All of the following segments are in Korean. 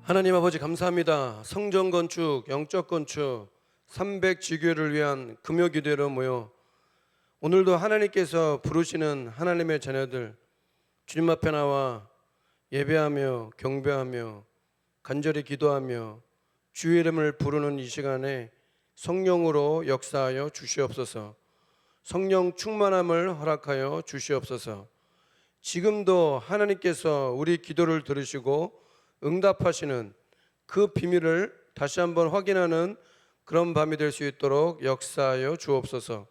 하나님 아버지 감사합니다. 성전 건축, 영적 건축, 300지교를 위한 금요 기도회로 모여 오늘도 하나님께서 부르시는 하나님의 자녀들 주님 앞에 나와 예배하며 경배하며 간절히 기도하며 주의 이름을 부르는 이 시간에 성령으로 역사하여 주시옵소서. 성령 충만함을 허락하여 주시옵소서. 지금도 하나님께서 우리 기도를 들으시고 응답하시는 그 비밀을 다시 한번 확인하는 그런 밤이 될 수 있도록 역사하여 주옵소서.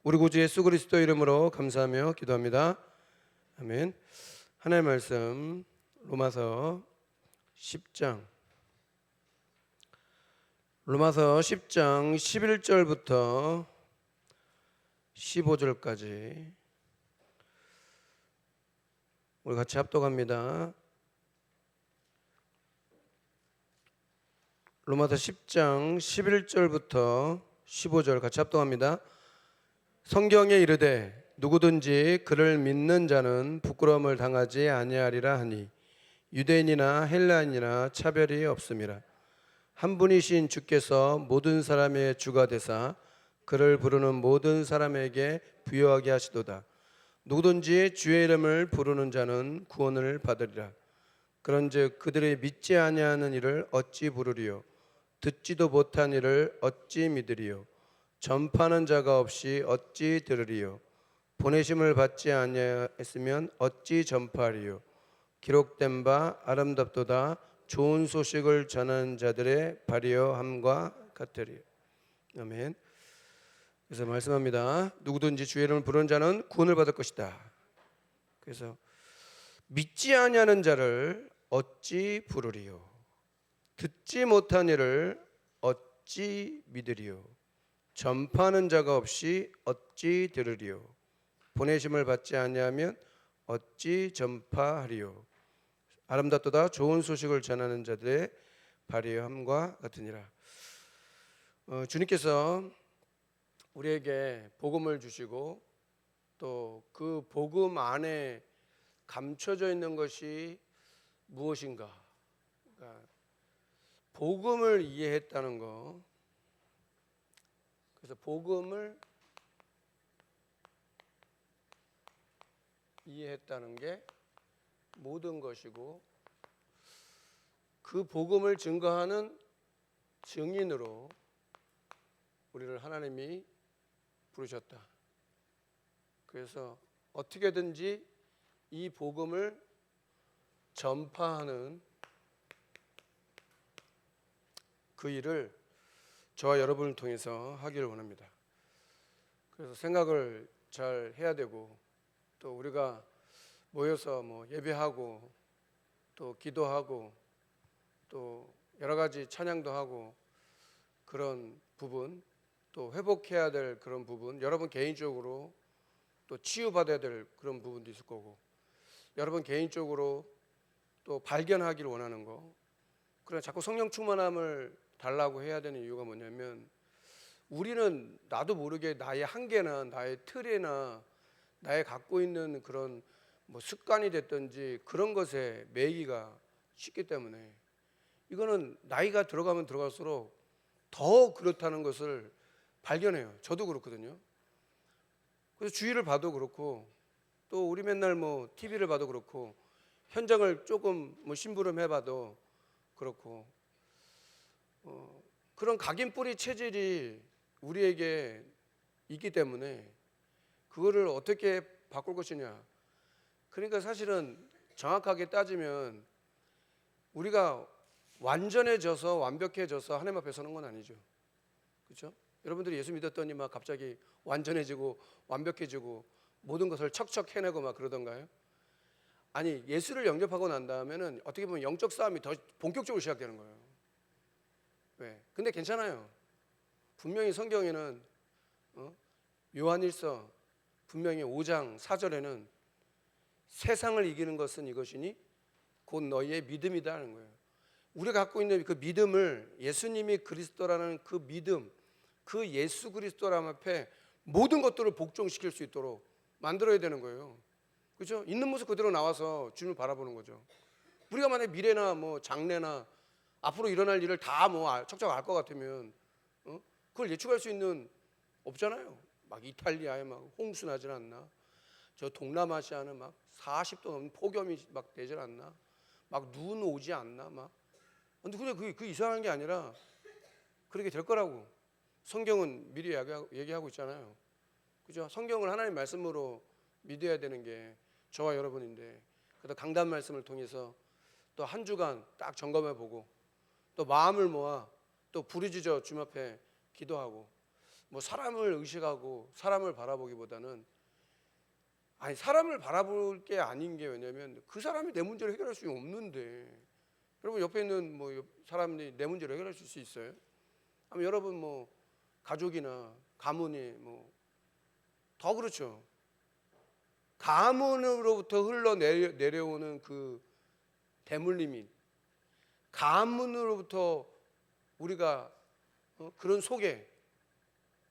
우리 구주 예수 그리스도 이름으로 감사하며 기도합니다. 아멘. 하나님의 말씀 로마서 10장 11절부터 15절까지 우리 같이 합독합니다. 로마서 10장 11절부터 15절 같이 합독합니다. 성경에 이르되 누구든지 그를 믿는 자는 부끄러움을 당하지 아니하리라 하니 유대인이나 헬라인이나 차별이 없음이라. 한 분이신 주께서 모든 사람의 주가 되사 그를 부르는 모든 사람에게 부요하게 하시도다. 누구든지 주의 이름을 부르는 자는 구원을 받으리라. 그런즉 그들의 믿지 아니하는 이를 어찌 부르리요? 듣지도 못한 이를 어찌 믿으리요? 전파하는 자가 없이 어찌 들으리요? 보내심을 받지 아니하였으면 어찌 전파하리요? 기록된 바 아름답도다 좋은 소식을 전하는 자들의 발이여함과 같으리요. 아멘. 그래서 말씀합니다. 누구든지 주의 이름을 부르는 자는 구원을 받을 것이다. 그래서 믿지 아니하는 자를 어찌 부르리요? 듣지 못한 이를 어찌 믿으리요? 전파하는 자가 없이 어찌 들으리요? 보내심을 받지 아니하면 어찌 전파하리요? 아름답도다 좋은 소식을 전하는 자들의 발이함과 같으니라. 주님께서 우리에게 복음을 주시고 또 그 복음 안에 감춰져 있는 것이 무엇인가? 그러니까 복음을 이해했다는 거. 그래서 복음을 이해했다는 게 모든 것이고 그 복음을 증거하는 증인으로 우리를 하나님이 부르셨다. 그래서 어떻게든지 이 복음을 전파하는 그 일을 저와 여러분을 통해서 하기를 원합니다. 그래서 생각을 잘 해야 되고 또 우리가 모여서 예배하고 또 기도하고 또 여러 가지 찬양도 하고 그런 부분 또 회복해야 될 그런 부분 여러분 개인적으로 또 치유받아야 될 그런 부분도 있을 거고 여러분 개인적으로 또 발견하기를 원하는 거 그래 자꾸 성령 충만함을 달라고 해야 되는 이유가 뭐냐면 우리는 나도 모르게 나의 한계나 나의 틀이나 나의 갖고 있는 그런 습관이 됐든지 그런 것에 매이기가 쉽기 때문에 이거는 나이가 들어가면 들어갈수록 더 그렇다는 것을 발견해요. 저도 그렇거든요. 그래서 주위를 봐도 그렇고 또 우리 맨날 TV를 봐도 그렇고 현장을 조금 심부름해봐도 그렇고 그런 각인뿌리 체질이 우리에게 있기 때문에 그거를 어떻게 바꿀 것이냐. 그러니까 사실은 정확하게 따지면 우리가 완전해져서 완벽해져서 하나님 앞에 서는 건 아니죠. 그렇죠? 여러분들이 예수 믿었더니 막 갑자기 완전해지고 완벽해지고 모든 것을 척척 해내고 막 그러던가요? 아니 예수를 영접하고 난 다음에는 어떻게 보면 영적 싸움이 더 본격적으로 시작되는 거예요. 왜? 근데 괜찮아요. 분명히 성경에는 요한일서 분명히 5장 4절에는 세상을 이기는 것은 이것이니 곧 너희의 믿음이다 하는 거예요. 우리가 갖고 있는 그 믿음을 예수님이 그리스도라는 그 믿음 그 예수 그리스도람 앞에 모든 것들을 복종시킬 수 있도록 만들어야 되는 거예요. 그렇죠? 있는 모습 그대로 나와서 주님을 바라보는 거죠. 우리가 만약 미래나 장래나 앞으로 일어날 일을 다 뭐 척척 알 것 같으면 그걸 예측할 수 있는 없잖아요. 막 이탈리아에 막 홍수 나질 않나? 저 동남아시아는 막 40도 넘는 폭염이 막 되질 않나? 막 눈 오지 않나? 막 근데 그 이상한 게 아니라 그렇게 될 거라고 성경은 미리 얘기하고 있잖아요. 그죠? 성경을 하나님 말씀으로 믿어야 되는 게 저와 여러분인데, 그래서 강단 말씀을 통해서 또 한 주간 딱 점검해 보고 또 마음을 모아 또 부르짖어 주님 앞에 기도하고 뭐 사람을 의식하고 사람을 바라보기보다는 사람을 바라볼 게 아닌 게 왜냐면 그 사람이 내 문제를 해결할 수 없는데 여러분 옆에 있는 뭐 사람이 내 문제를 해결할 수 있어요? 아니면 여러분 뭐 가족이나 가문이 뭐 더 그렇죠. 가문으로부터 흘러내려오는 그 대물림이 가문으로부터 우리가 그런 속에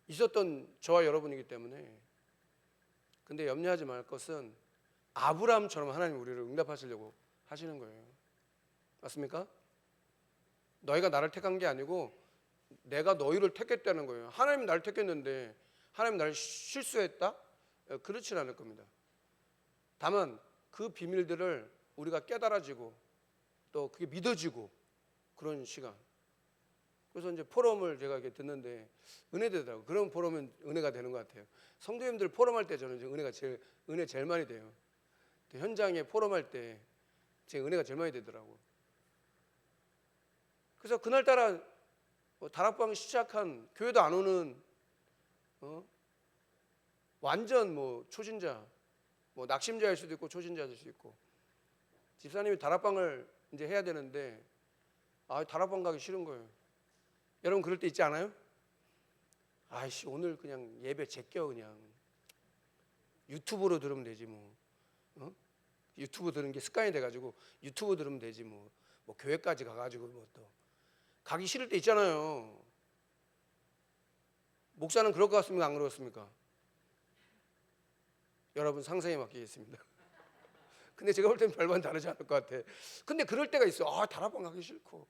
있었던 저와 여러분이기 때문에 근데 염려하지 말 것은 아브라함처럼 하나님 우리를 응답하시려고 하시는 거예요. 맞습니까? 너희가 나를 택한 게 아니고 내가 너희를 택했다는 거예요. 하나님 나를 택했는데 하나님 나를 실수했다? 그렇진 않을 겁니다. 다만 그 비밀들을 우리가 깨달아지고 또 그게 믿어지고 그런 시간. 그래서 이제 포럼을 제가 이렇게 듣는데 은혜되더라고요. 그런 포럼은 은혜가 되는 것 같아요. 성도님들 포럼할 때 저는 은혜 제일 많이 돼요. 현장에 포럼할 때 제 은혜가 제일 많이 되더라고요. 그래서 그날따라 다락방 시작한 교회도 안 오는 완전 뭐 초신자, 뭐 낙심자일 수도 있고 초신자일 수도 있고 집사님이 다락방을 이제 해야 되는데 다락방 가기 싫은 거예요. 여러분 그럴 때 있지 않아요? 아이씨 오늘 그냥 예배 제껴 그냥 유튜브로 들으면 되지 뭐 유튜브 들은 게 습관이 돼가지고 유튜브 들으면 되지 뭐 교회까지 가가지고 뭐 또 가기 싫을 때 있잖아요. 목사는 그럴 것 같습니까? 안 그렇습니까? 여러분 상상에 맡기겠습니다. 근데 제가 볼 때는 별반 다르지 않을 것 같아. 근데 그럴 때가 있어. 다락방 가기 싫고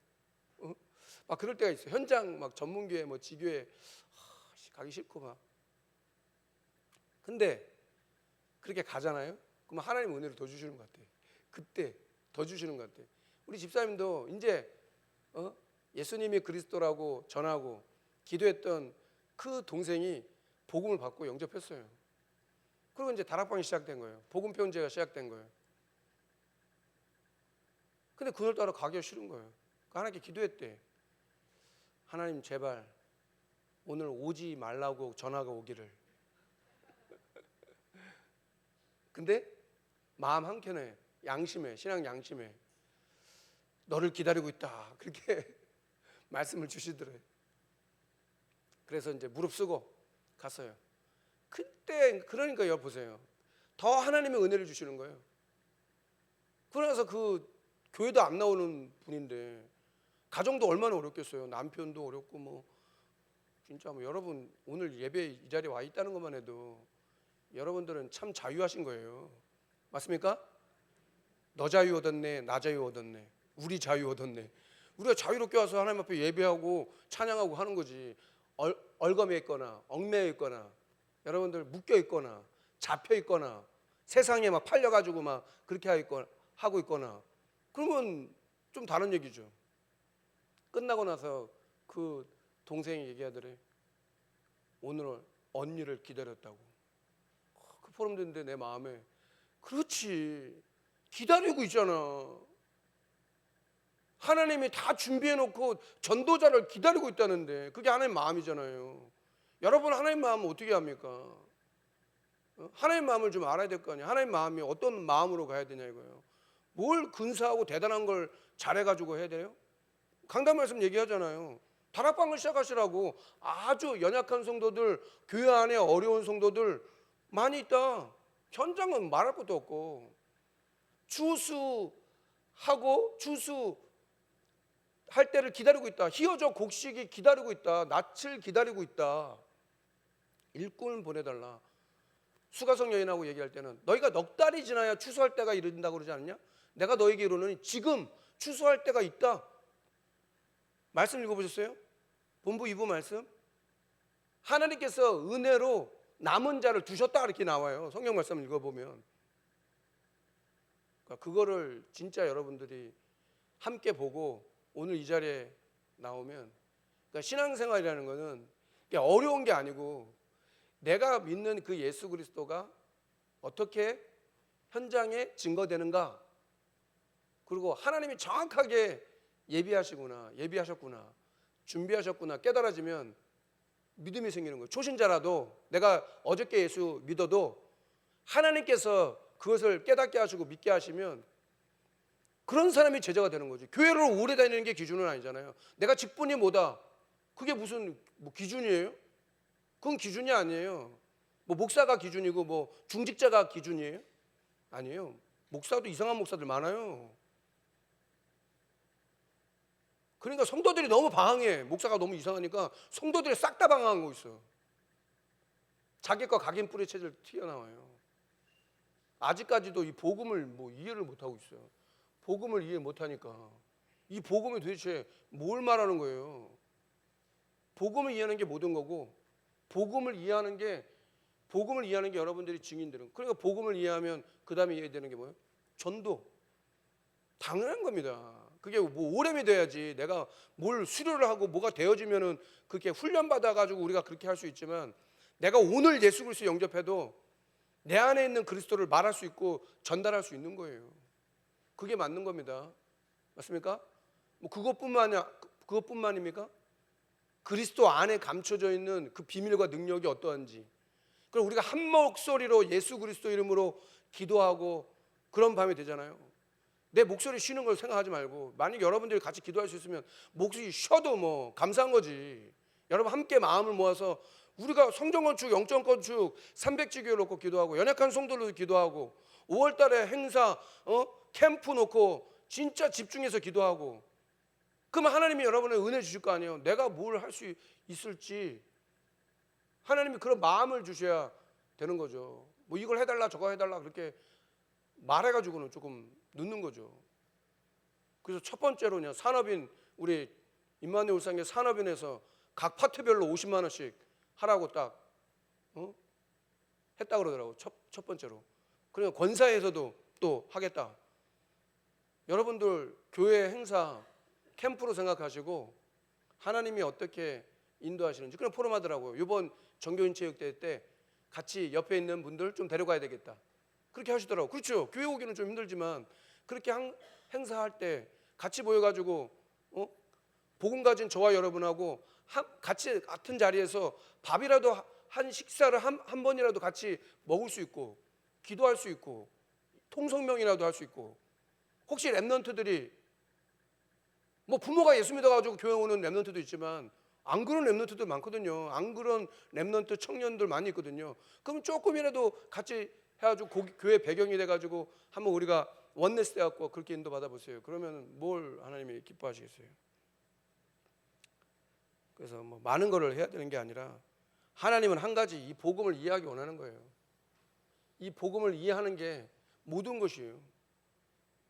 막 그럴 때가 있어. 현장 막 전문교회 뭐 지교회 가기 싫고 막. 근데 그렇게 가잖아요. 그럼 하나님 은혜를 더 주시는 것 같아. 그때 더 주시는 것 같아. 우리 집사님도 이제 예수님이 그리스도라고 전하고 기도했던 그 동생이 복음을 받고 영접했어요. 그리고 이제 다락방이 시작된 거예요. 복음 편지가 시작된 거예요. 근데 그날따라 가기가 싫은 거예요. 하나님께 기도했대. 하나님 제발 오늘 오지 말라고 전화가 오기를. 근데 마음 한켠에 양심에 신앙 양심에 너를 기다리고 있다 그렇게 말씀을 주시더래요. 그래서 이제 무릎쓰고 갔어요. 그때 그러니까 여보세요. 더 하나님의 은혜를 주시는 거예요. 그러나서 그 교회도 안 나오는 분인데 가정도 얼마나 어렵겠어요. 남편도 어렵고 뭐 진짜 뭐 여러분 오늘 예배 이 자리에 와 있다는 것만 해도 여러분들은 참 자유하신 거예요. 맞습니까? 너 자유 얻었네, 나 자유 얻었네, 우리 자유 얻었네. 우리가 자유롭게 와서 하나님 앞에 예배하고 찬양하고 하는 거지. 얼검에 있거나 얽매여 있거나 여러분들 묶여 있거나 잡혀 있거나 세상에 막 팔려가지고 막 그렇게 하고 있거나 그러면 좀 다른 얘기죠. 끝나고 나서 그 동생이 얘기하더래. 오늘 언니를 기다렸다고. 그 포럼 듣는데 내 마음에 그렇지 기다리고 있잖아. 하나님이 다 준비해놓고 전도자를 기다리고 있다는데 그게 하나님 마음이잖아요. 여러분 하나님 마음은 어떻게 합니까? 하나님 마음을 좀 알아야 될 거 아니에요. 하나님 마음이 어떤 마음으로 가야 되냐 이거예요. 뭘 근사하고 대단한 걸 잘해가지고 해야 돼요? 강단 말씀 얘기하잖아요. 다락방을 시작하시라고. 아주 연약한 성도들, 교회 안에 어려운 성도들 많이 있다. 현장은 말할 것도 없고 추수하고 추수할 때를 기다리고 있다. 희어져 곡식이 기다리고 있다. 낯을 기다리고 있다. 일꾼 보내달라. 수가성 여인하고 얘기할 때는 너희가 넉 달이 지나야 추수할 때가 이른다고 그러지 않냐? 내가 너에게 이르노니 지금 추수할 때가 있다. 말씀 읽어보셨어요? 본부 2부 말씀. 하나님께서 은혜로 남은 자를 두셨다 이렇게 나와요. 성경 말씀 읽어보면. 그러니까 그거를 진짜 여러분들이 함께 보고 오늘 이 자리에 나오면, 그러니까 신앙생활이라는 거는 어려운 게 아니고 내가 믿는 그 예수 그리스도가 어떻게 현장에 증거되는가, 그리고 하나님이 정확하게 예비하셨구나, 준비하셨구나 깨달아지면 믿음이 생기는 거예요. 초신자라도 내가 어저께 예수 믿어도 하나님께서 그것을 깨닫게 하시고 믿게 하시면 그런 사람이 제자가 되는 거죠. 교회를 오래 다니는 게 기준은 아니잖아요. 내가 직분이 뭐다, 그게 무슨 기준이에요? 그건 기준이 아니에요. 목사가 기준이고 중직자가 기준이에요? 아니에요. 목사도 이상한 목사들 많아요. 그러니까 성도들이 너무 방황해. 목사가 너무 이상하니까 성도들이 싹 다 방황하고 있어. 자기과 각인 뿌리 체질 튀어나와요. 아직까지도 이 복음을 이해를 못하고 있어요. 복음을 이해 못하니까 이 복음이 도대체 뭘 말하는 거예요? 복음을 이해하는 게 모든 거고, 복음을 이해하는 게 여러분들이 증인들은, 그러니까 복음을 이해하면 그 다음에 이해되는 게 뭐예요? 전도. 당연한 겁니다. 그게 오래미 돼야지. 내가 뭘 수료를 하고 뭐가 되어지면은 그렇게 훈련 받아가지고 우리가 그렇게 할 수 있지만, 내가 오늘 예수 그리스도 영접해도 내 안에 있는 그리스도를 말할 수 있고 전달할 수 있는 거예요. 그게 맞는 겁니다. 맞습니까? 그것뿐만입니까? 그리스도 안에 감춰져 있는 그 비밀과 능력이 어떠한지. 그럼 우리가 한 목소리로 예수 그리스도 이름으로 기도하고 그런 밤이 되잖아요. 내 목소리 쉬는 걸 생각하지 말고, 만약 여러분들이 같이 기도할 수 있으면 목소리 쉬어도 감사한 거지. 여러분 함께 마음을 모아서 우리가 성전 건축, 영적 건축, 300지교회 놓고 기도하고, 연약한 성도로 기도하고, 5월달에 행사, 캠프 놓고 진짜 집중해서 기도하고, 그러면 하나님이 여러분의 은혜 주실 거 아니에요. 내가 뭘 할 수 있을지 하나님이 그런 마음을 주셔야 되는 거죠. 이걸 해달라 저거 해달라 그렇게 말해가지고는 조금 늦는 거죠. 그래서 첫 번째로는 산업인, 우리 임마누엘 울산교회 산업인에서 각 파트별로 50만 원씩 하라고 딱 했다 그러더라고. 첫 번째로. 그러니까 권사에서도 또 하겠다. 여러분들 교회 행사 캠프로 생각하시고 하나님이 어떻게 인도하시는지 그냥 포럼하더라고요. 이번 정교인 체육대회 때 같이 옆에 있는 분들 좀 데려가야 되겠다. 그렇게 하시더라고요. 그렇죠. 교회 오기는 좀 힘들지만 그렇게 행사할 때 같이 모여가지고 복음 가진 저와 여러분하고 같이 같은 자리에서 밥이라도 한 식사를 한 번이라도 같이 먹을 수 있고, 기도할 수 있고, 통성명이라도 할 수 있고, 혹시 랩런트들이 부모가 예수 믿어가지고 교회 오는 랩런트도 있지만 안 그런 랩런트들 많거든요. 안 그런 랩런트 청년들 많이 있거든요. 그럼 조금이라도 같이 해가지고 교회 배경이 돼가지고 한번 우리가 원네스 돼갖고 그렇게 인도 받아보세요. 그러면 뭘 하나님이 기뻐하시겠어요? 그래서 많은 거를 해야 되는 게 아니라 하나님은 한 가지 이 복음을 이해하기 원하는 거예요. 이 복음을 이해하는 게 모든 것이에요.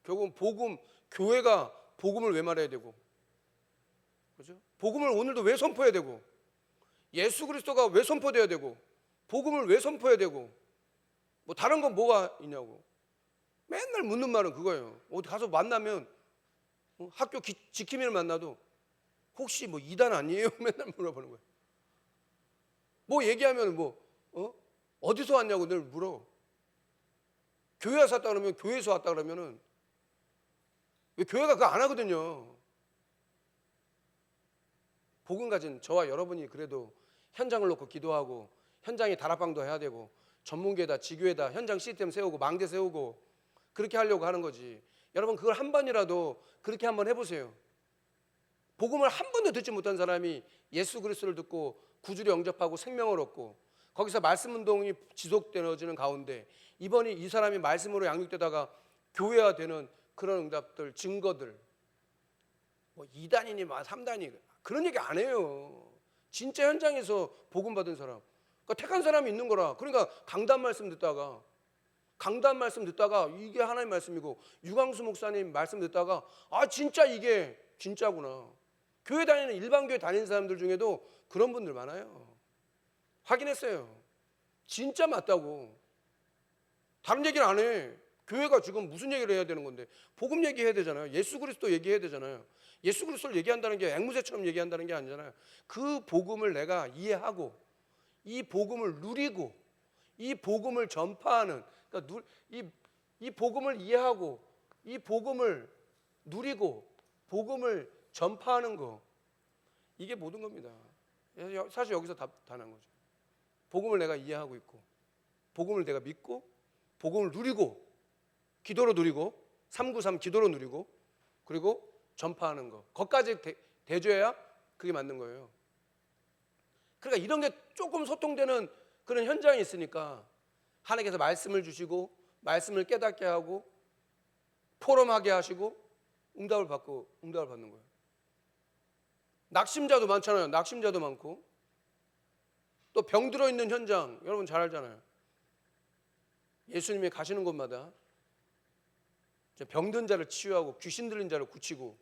결국은 교회가 복음을 왜 말해야 되고, 그렇죠? 복음을 오늘도 왜 선포해야 되고, 예수 그리스도가 왜 선포돼야 되고, 복음을 왜 선포해야 되고, 다른 건 뭐가 있냐고. 맨날 묻는 말은 그거예요. 어디 가서 만나면 학교 지킴이를 만나도 혹시 이단 아니에요? 맨날 물어보는 거예요. 얘기하면 어디서 왔냐고 늘 물어. 교회 와서 왔다 그러면 교회에서 왔다 그러면은 왜 교회가 그거 안 하거든요. 복음 가진 저와 여러분이 그래도 현장을 놓고 기도하고, 현장에 다락방도 해야 되고, 전문교회다 지교회다 현장 시스템 세우고 망대 세우고 그렇게 하려고 하는 거지. 여러분 그걸 한 번이라도 그렇게 한번 해보세요. 복음을 한 번도 듣지 못한 사람이 예수 그리스도를 듣고 구주를 영접하고 생명을 얻고, 거기서 말씀 운동이 지속되어지는 가운데 이번이 이 사람이 말씀으로 양육되다가 교회화되는 그런 응답들, 증거들, 2단이니 3단이 그런 얘기 안 해요. 진짜 현장에서 복음 받은 사람, 그러니까 택한 사람이 있는 거라. 그러니까 강단 말씀 듣다가 이게 하나님 말씀이고, 유광수 목사님 말씀 듣다가 진짜 이게 진짜구나. 교회 다니는 일반 교회 다니는 사람들 중에도 그런 분들 많아요. 확인했어요. 진짜 맞다고. 다른 얘기는 안 해. 교회가 지금 무슨 얘기를 해야 되는 건데, 복음 얘기해야 되잖아요. 예수 그리스도 얘기해야 되잖아요. 예수 그리스도를 얘기한다는 게 앵무새처럼 얘기한다는 게 아니잖아요. 그 복음을 내가 이해하고 이 복음을 누리고 이 복음을 전파하는, 그러니까 이 복음을 이해하고 이 복음을 누리고 복음을 전파하는 거, 이게 모든 겁니다. 사실 여기서 다 난 거죠. 복음을 내가 이해하고 있고 복음을 내가 믿고 복음을 누리고 기도로 누리고 393 기도로 누리고 그리고 전파하는 거, 거기까지 대줘야 그게 맞는 거예요. 그러니까 이런 게 조금 소통되는 그런 현장이 있으니까 하나님께서 말씀을 주시고 말씀을 깨닫게 하고 포럼하게 하시고 응답을 받는 거예요. 낙심자도 많잖아요. 낙심자도 많고 또 병 들어 있는 현장, 여러분 잘 알잖아요. 예수님이 가시는 곳마다 병든 자를 치유하고 귀신 들린 자를 고치고,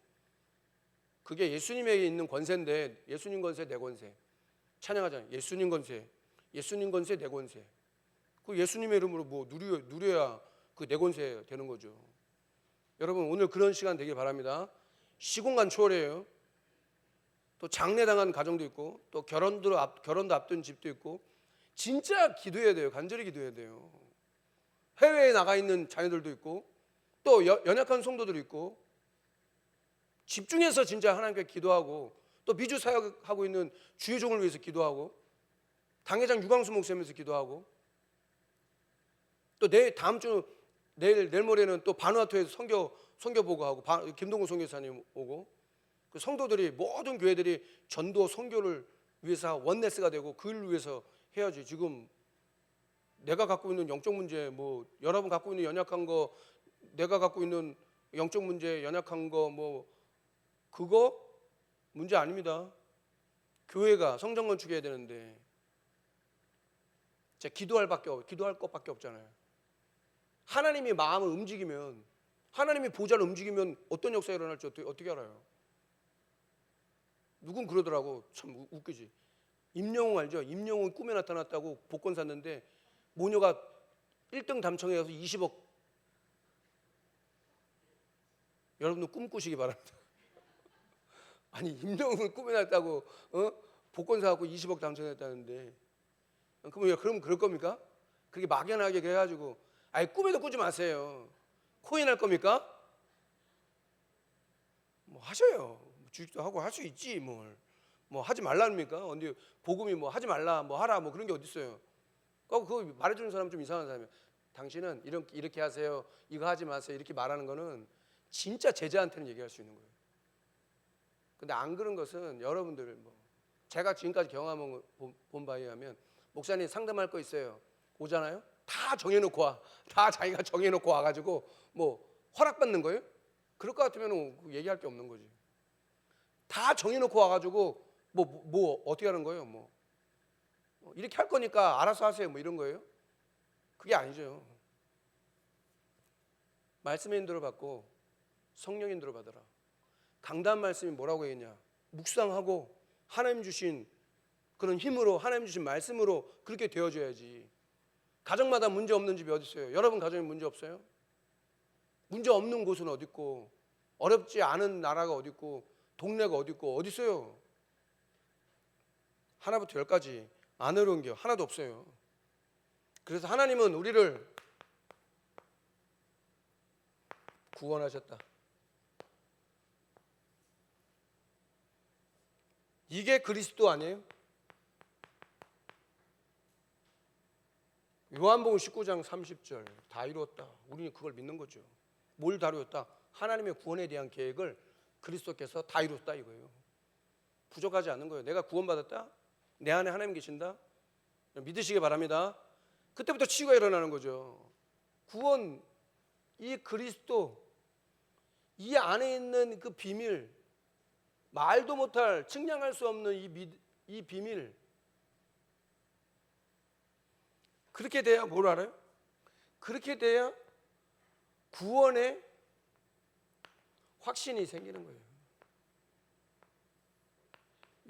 그게 예수님에게 있는 권세인데, 예수님 권세 내 권세 찬양하잖아요. 예수님 권세, 예수님 권세 내 권세. 그 예수님의 이름으로 뭐 누려야 그 내 권세 되는 거죠. 여러분 오늘 그런 시간 되길 바랍니다. 시공간 초월이에요. 또 장례당한 가정도 있고 또 결혼도 앞둔 집도 있고, 진짜 기도해야 돼요. 간절히 기도해야 돼요. 해외에 나가 있는 자녀들도 있고 또 연약한 성도들이 있고, 집중해서 진짜 하나님께 기도하고 또 미주 사역하고 있는 주의 종을 위해서 기도하고 당회장 유광수 목사님에서 기도하고 또 내일 모레는 또 바누아투에서 선교 보고하고 김동국 선교사님 오고, 그 성도들이 모든 교회들이 전도 선교를 위해서 원네스가 되고 그 일을 위해서 해야지. 지금 내가 갖고 있는 영적 문제, 뭐 여러분 갖고 있는 연약한 거, 내가 갖고 있는 영적 문제 연약한 거, 뭐 그거 문제 아닙니다. 교회가 성전 건축해야 되는데 제가 기도할 것밖에 없잖아요. 하나님이 마음을 움직이면, 하나님이 보좌를 움직이면 어떤 역사가 일어날지 어떻게 알아요? 누군 그러더라고. 참 웃기지. 임영웅 알죠? 임영웅 꿈에 나타났다고 복권 샀는데 모녀가 1등 당첨해 가서 20억. 여러분도 꿈꾸시기 바랍니다. 아니 임영웅을 꿈에 나타났다고 복권 사갖고 20억 당첨했다는데, 그럼 그럴 겁니까? 그렇게 막연하게 해가지고, 아니 꿈에도 꾸지 마세요. 코인 할 겁니까? 뭐 하셔요. 주식도 하고 할 수 있지 뭘. 뭐 하지 말라입니까? 언제 복음이 뭐 하지 말라, 뭐 하라, 뭐 그런 게 어디 있어요? 그거 말해주는 사람 좀 이상한 사람이에요. 당신은 이렇게 하세요, 이거 하지 마세요, 이렇게 말하는 거는 진짜 제자한테는 얘기할 수 있는 거예요. 근데 안 그런 것은 여러분들, 뭐 제가 지금까지 경험한 본 바에 의하면, 목사님 상담할 거 있어요, 오잖아요. 다 정해놓고 와. 다 자기가 정해놓고 와가지고 뭐 허락받는 거예요? 그럴 것 같으면 얘기할 게 없는 거지. 다 정해놓고 와가지고 뭐 어떻게 하는 거예요? 뭐 이렇게 할 거니까 알아서 하세요, 뭐 이런 거예요? 그게 아니죠. 말씀의 인도를 받고 성령 인도를 받아라. 강단 말씀이 뭐라고 했냐? 묵상하고 하나님 주신 그런 힘으로, 하나님 주신 말씀으로 그렇게 되어줘야지. 가정마다 문제 없는 집이 어디 있어요? 여러분 가정에 문제 없어요? 문제 없는 곳은 어디 있고, 어렵지 않은 나라가 어디 있고, 동네가 어디 있고, 어디 있어요? 하나부터 열까지 안 어려운 게 하나도 없어요. 그래서 하나님은 우리를 구원하셨다. 이게 그리스도 아니에요? 요한복음 19장 30절 다 이루었다. 우리는 그걸 믿는 거죠. 뭘 다 이루었다? 하나님의 구원에 대한 계획을 그리스도께서 다 이뤘다 이거예요. 부족하지 않는 거예요. 내가 구원받았다? 내 안에 하나님 계신다? 믿으시기 바랍니다. 그때부터 치유가 일어나는 거죠. 구원, 이 그리스도, 이 안에 있는 그 비밀, 말도 못할, 측량할 수 없는 이 비밀, 그렇게 돼야 뭘 알아요? 그렇게 돼야 구원의 확신이 생기는 거예요.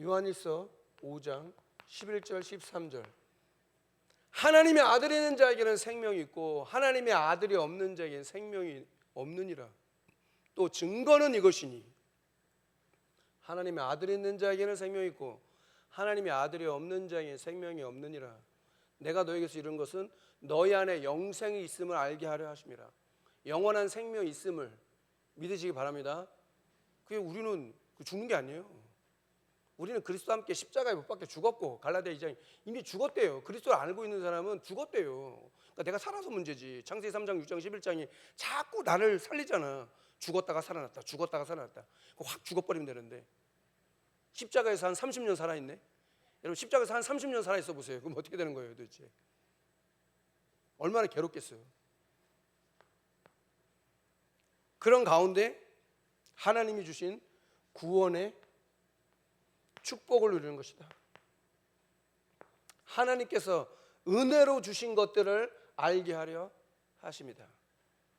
요한일서 5장 11절 13절. 하나님의 아들이 있는 자에게는 생명이 있고 하나님의 아들이 없는 자에게는 생명이 없느니라. 또 증거는 이것이니 하나님의 아들이 있는 자에게는 생명이 있고 하나님의 아들이 없는 자에게는 생명이 없느니라. 내가 너에게서 이룬 것은 너희 안에 영생이 있음을 알게 하려 하심이라. 영원한 생명이 있음을 믿으시기 바랍니다. 그게 우리는 죽는 게 아니에요. 우리는 그리스도와 함께 십자가에 못 박혀 죽었고, 갈라디아 2장이 이미 죽었대요. 그리스도를 알고 있는 사람은 죽었대요. 그러니까 내가 살아서 문제지. 창세기 3장 6장 11장이 자꾸 나를 살리잖아. 죽었다가 살아났다, 죽었다가 살아났다. 확 죽어버리면 되는데 십자가에서 한 30년 살아있네. 여러분 십자가에서 한 30년 살아있어 보세요. 그럼 어떻게 되는 거예요 도대체? 얼마나 괴롭겠어요. 그런 가운데 하나님이 주신 구원의 축복을 누리는 것이다. 하나님께서 은혜로 주신 것들을 알게 하려 하십니다.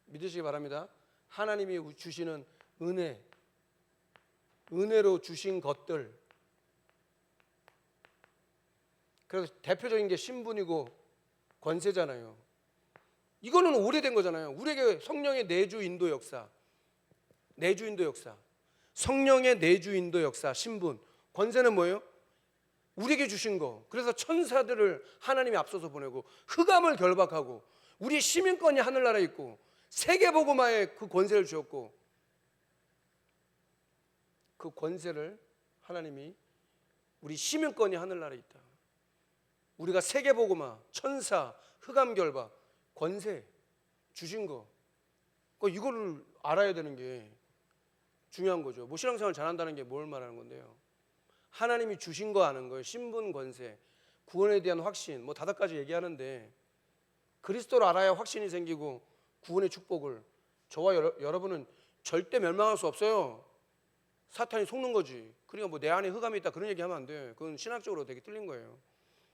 믿으시기 바랍니다. 하나님이 주시는 은혜로 주신 것들. 그래서 대표적인 게 신분이고 권세잖아요. 이거는 오래된 거잖아요. 우리에게 성령의 내주 인도 역사, 성령의 내주 인도 역사, 신분, 권세는 뭐예요? 우리에게 주신 거. 그래서 천사들을 하나님이 앞서서 보내고 흑암을 결박하고 우리 시민권이 하늘나라에 있고 세계복음화에 그 권세를 주었고 그 권세를 하나님이 우리 시민권이 하늘나라에 있다. 우리가 세계복음화, 천사, 흑암 결박, 권세 주신 거. 이거를 알아야 되는 게 중요한 거죠. 뭐 신앙생활 잘한다는 게 뭘 말하는 건데요. 하나님이 주신 거 아는 거예요. 신분, 권세, 구원에 대한 확신, 뭐 5가지 얘기하는데 그리스도를 알아야 확신이 생기고 구원의 축복을. 저와 여러분은 절대 멸망할 수 없어요. 사탄이 속는 거지. 그러니까 뭐 내 안에 흑암이 있다 그런 얘기하면 안 돼. 그건 신학적으로 되게 틀린 거예요.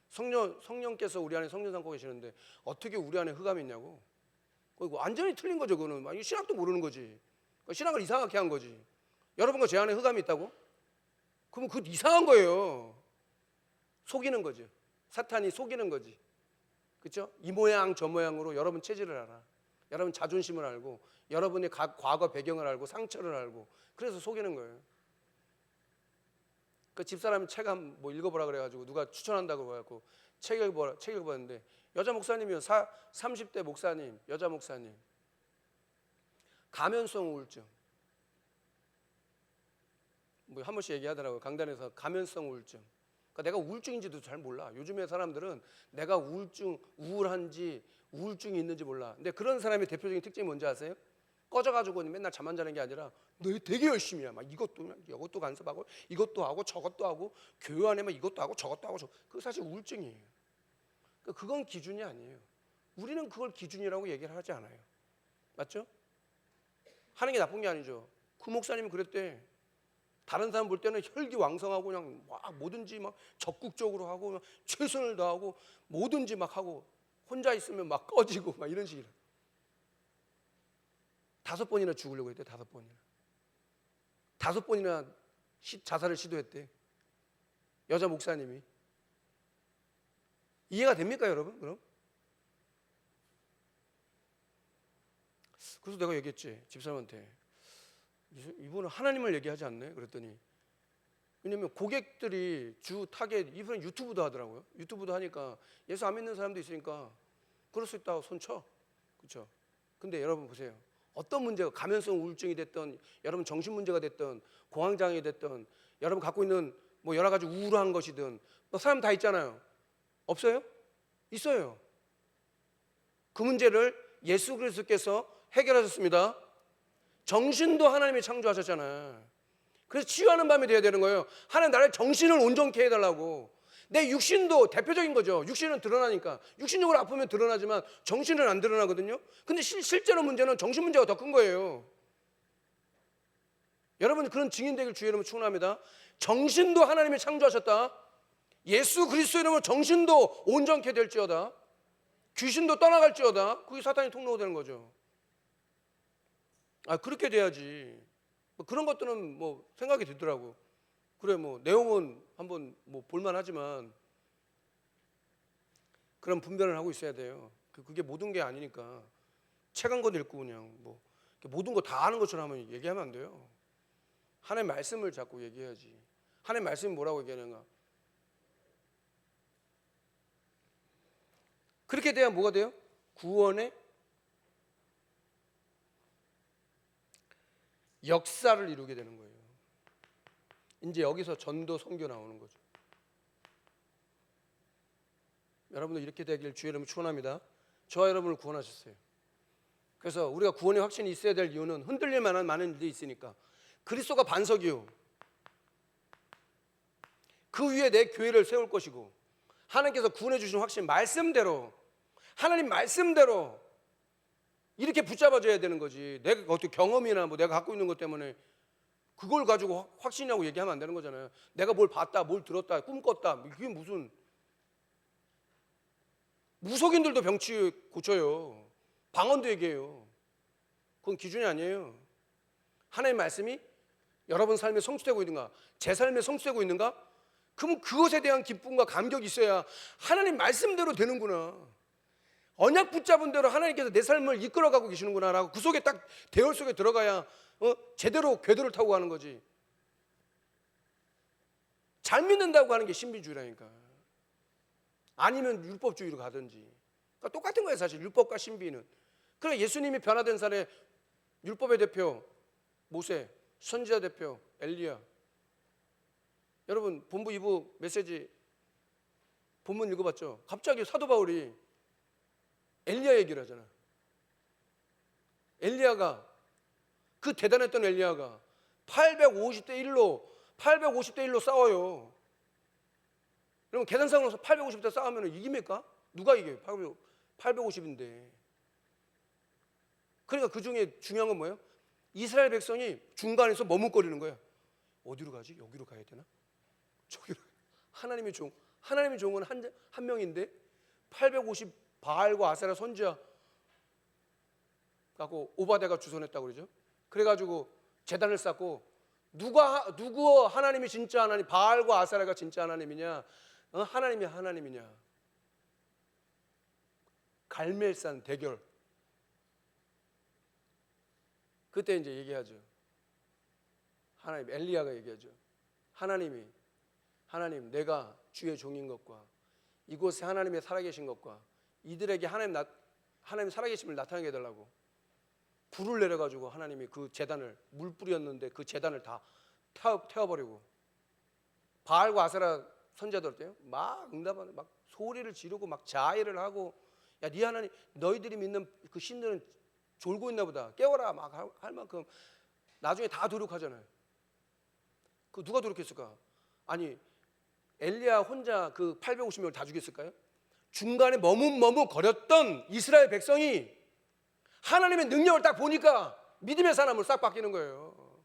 성령께서 우리 안에 성령 삼고 계시는데 어떻게 우리 안에 흑암이 있냐고. 그거 완전히 틀린 거죠. 그거는 신학도 모르는 거지. 신학을 이상하게 한 거지. 여러분과 제 안에 흑암이 있다고? 그러면 그거 이상한 거예요. 속이는 거죠. 사탄이 속이는 거지. 그렇죠? 이 모양 저 모양으로 여러분 체질을 알아. 여러분 자존심을 알고 여러분의 과거 배경을 알고 상처를 알고 그래서 속이는 거예요. 그 집사람이 책 한 뭐 읽어보라 그래가지고 누가 추천한다고 해갖고 책 읽어봤는데 여자 목사님이요. 30대 목사님, 여자 목사님. 가면성 우울증. 뭐 한 번씩 얘기하더라고요. 강단에서 가면성 우울증. 그러니까 내가 우울증인지도 잘 몰라. 요즘에 사람들은 내가 우울한지 우울증이 있는지 몰라. 근데 그런 사람의 대표적인 특징이 뭔지 아세요? 꺼져가지고 맨날 잠 안 자는 게 아니라 너 되게 열심히 해. 막 이것도 간섭하고 이것도 하고 저것도 하고 교회 안에 막 이것도 하고 저것도 하고 그거 사실 우울증이에요. 그러니까 그건 기준이 아니에요. 우리는 그걸 기준이라고 얘기를 하지 않아요. 맞죠? 하는 게 나쁜 게 아니죠. 그 목사님은 그랬대. 다른 사람 볼 때는 혈기왕성하고 그냥 막 뭐든지 막 적극적으로 하고 막 최선을 다하고 뭐든지 막 하고 혼자 있으면 막 꺼지고 막 이런 식이라. 5번이나 죽으려고 했대. 5번이나. 5번이나 자살을 시도했대. 여자 목사님이. 이해가 됩니까 여러분? 그럼? 그래서 내가 얘기했지 집사람한테. 이분은 하나님을 얘기하지 않네. 그랬더니 왜냐면 고객들이 주 타겟 이분은 유튜브도 하더라고요. 유튜브도 하니까 예수 안 믿는 사람도 있으니까 그럴 수 있다고 손쳐. 그렇죠? 근데 여러분 보세요. 어떤 문제가 가면성 우울증이 됐던 여러분 정신 문제가 됐던 공황장애 됐던 여러분 갖고 있는 뭐 여러 가지 우울한 것이든 뭐 사람 다 있잖아요. 없어요? 있어요. 그 문제를 예수 그리스도께서 해결하셨습니다. 정신도 하나님이 창조하셨잖아요. 그래서 치유하는 밤이 돼야 되는 거예요. 하나님 나를 정신을 온전케 해달라고. 내 육신도 대표적인 거죠. 육신은 드러나니까. 육신적으로 아프면 드러나지만 정신은 안 드러나거든요. 근데 실제로 문제는 정신 문제가 더 큰 거예요. 여러분 그런 증인 되길 주의 이름으로 축원합니다. 정신도 하나님이 창조하셨다. 예수 그리스도 이름으로 정신도 온전케 될지어다. 귀신도 떠나갈지어다. 그게 사탄이 통로가 되는 거죠. 그렇게 돼야지. 그런 것들은 뭐 생각이 들더라고. 그래 뭐 내용은 한번 뭐 볼만하지만 그런 분별을 하고 있어야 돼요. 그게 모든 게 아니니까 책 한 권 읽고 그냥 뭐 모든 거 다 아는 것처럼 하면 얘기하면 안 돼요. 하나님의 말씀을 자꾸 얘기해야지. 하나님의 말씀이 뭐라고 얘기하는가? 그렇게 돼야 뭐가 돼요? 구원의 역사를 이루게 되는 거예요. 이제 여기서 전도 선교 나오는 거죠. 여러분들 이렇게 되길 주의 이름으로 축원합니다. 저와 여러분을 구원하셨어요. 그래서 우리가 구원의 확신이 있어야 될 이유는 흔들릴 만한 많은 일들이 있으니까. 그리스도가 반석이요, 그 위에 내 교회를 세울 것이고, 하나님께서 구원해 주신 확신 말씀대로, 하나님 말씀대로 이렇게 붙잡아줘야 되는 거지. 내가 어떻게 경험이나 뭐 내가 갖고 있는 것 때문에 그걸 가지고 확신이라고 얘기하면 안 되는 거잖아요. 내가 뭘 봤다, 뭘 들었다, 꿈꿨다, 그게 무슨. 무속인들도 병치 고쳐요. 방언도 얘기해요. 그건 기준이 아니에요. 하나님의 말씀이 여러분 삶에 성취되고 있는가, 제 삶에 성취되고 있는가? 그러면 그것에 대한 기쁨과 감격이 있어야 하나님 말씀대로 되는구나, 언약 붙잡은 대로 하나님께서 내 삶을 이끌어가고 계시는구나 라고 그 속에 딱 대열 속에 들어가야 제대로 궤도를 타고 가는 거지. 잘 믿는다고 하는 게 신비주의라니까. 아니면 율법주의로 가든지. 그러니까 똑같은 거예요 사실 율법과 신비는. 그래 예수님이 변화된 사례, 율법의 대표 모세, 선지자 대표 엘리야. 여러분 본부 2부 메시지 본문 읽어봤죠? 갑자기 사도 바울이 엘리야 얘기를 하잖아. 엘리야가, 그 대단했던 엘리야가 850대 1로 싸워요. 그러면 계산상으로서 850대 싸우면 이깁니까? 누가 이겨요? 850인데. 그러니까 그 중에 중요한 건 뭐예요? 이스라엘 백성이 중간에서 머뭇거리는 거예요. 어디로 가지? 여기로 가야 되나? 저기로. 하나님의 종은 한 명인데 850 바알과 아세라 선지자 갖고 오바댜가 주선했다고 그러죠. 그래가지고 제단을 쌓고 누구 하나님이 진짜 하나님, 바알과 아세라가 진짜 하나님이냐, 하나님이 하나님이냐. 갈멜산 대결. 그때 이제 얘기하죠. 하나님, 엘리야가 얘기하죠. 하나님 내가 주의 종인 것과 이곳에 하나님의 살아계신 것과 이들에게 하나님 살아계심을 나타나게 해달라고 불을 내려가지고 하나님이 그 제단을, 물 뿌렸는데 그 제단을 다 태워버리고, 바알과 아세라 선지자들 어때요? 막 응답하는, 막 소리를 지르고 막 자해를 하고, 야 네 하나님, 너희들이 믿는 그 신들은 졸고 있나 보다, 깨워라 막 할 만큼. 나중에 다 도륙하잖아요. 그 누가 도륙했을까? 아니 엘리야 혼자 그 850명을 다 죽였을까요? 중간에 머뭇거렸던 이스라엘 백성이 하나님의 능력을 딱 보니까 믿음의 사람으로 싹 바뀌는 거예요.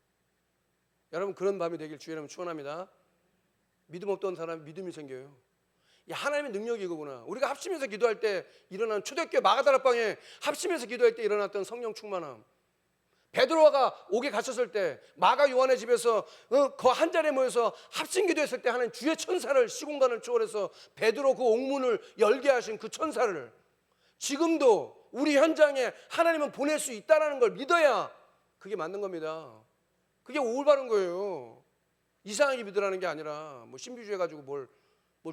여러분 그런 밤이 되길 주의 이름으로 축원합니다. 믿음 없던 사람이 믿음이 생겨요. 야, 하나님의 능력이 이거구나. 우리가 합심해서 기도할 때 일어난 초대교회 마가다락방에 합심해서 기도할 때 일어났던 성령 충만함. 베드로가 옥에 갇혔을 때 마가 요한의 집에서 그 한 자리에 모여서 합심 기도했을 때 하나님 주의 천사를, 시공간을 초월해서 베드로 그 옥문을 열게 하신 그 천사를 지금도 우리 현장에 하나님은 보낼 수 있다는 걸 믿어야 그게 맞는 겁니다. 그게 올바른 거예요. 이상하게 믿으라는 게 아니라 뭐 신비주의 가지고 뭘